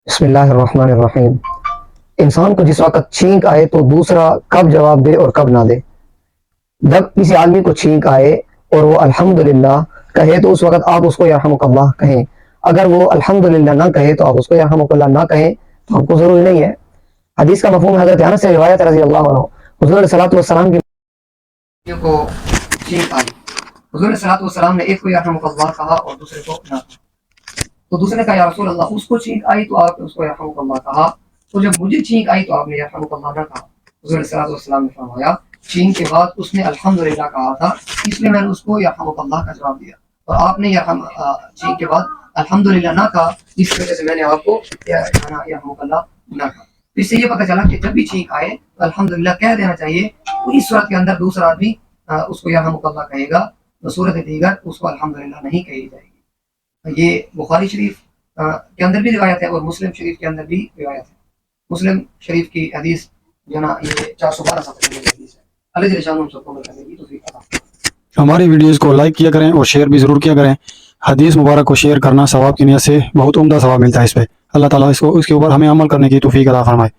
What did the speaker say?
بسم اللہ الرحمن الرحیم۔ انسان کو جس وقت چھینک آئے تو دوسرا کب جواب دے اور کب نہ دے۔ جب کسی آدمی کو چھینک آئے اور وہ الحمدللہ کہے تو اس وقت آپ اس کو یرحمک اللہ کہیں۔ اگر وہ الحمدللہ نہ کہے تو آپ اس کو یرحمک اللہ نہ کہیں تو آپ کو ضروری نہیں ہے۔ حدیث کا مفہوم حضرت انس سے روایت رضی اللہ عنہ، حضور علیہ الصلوۃ والسلام کی کو چھینک آئی، حضور علیہ الصلوۃ والسلام نے ایک کو یرحمک اللہ کہا اور دوسرے کو نہ کہا۔ تو دوسرے نے کہا یا رسول اللہ اس کو چھینک آئی تو آپ نے اس کو یرحمک اللہ کہا، تو جب مجھے چھینک آئی تو آپ نے یرحمک اللہ نہ کہا۔ حضور علیہ السلام نے فرمایا چھینک کے بعد اس نے الحمدللہ کہا تھا، اس لیے میں نے اس کو یرحمک اللہ کا جواب دیا، اور آپ نے چھینک کے بعد الحمدللہ نہ کہا، اس وجہ سے میں نے آپ کو یرحمک اللہ نہ کہا۔ اس سے یہ پتہ چلا کہ جب بھی چھینک آئے تو الحمدللہ کہہ دینا چاہیے، تو اس صورت کے اندر دوسرا آدمی اس کو یرحمک اللہ کہے گا، صورت دیگر اس کو الحمدللہ نہیں کہی جائے گی۔ یہ بخاری شریف کے اندر بھی روایت ہے اور مسلم شریف کے اندر بھی روایت ہے۔ مسلم شریف کی حدیث جو نا یہ 412 صفحے کی حدیث ہے۔ اللہ جل شانہ ہم سب کو کرنے کی توفیق عطا فرمائے۔ ہماری ویڈیوز کو لائک کیا کریں اور شیئر بھی ضرور کیا کریں۔ حدیث مبارک کو شیئر کرنا ثواب کی نیت سے بہت عمدہ ثواب ملتا ہے اس پہ۔ اللہ تعالیٰ اس کے اوپر ہمیں عمل کرنے کی توفیق عطا فرمائے۔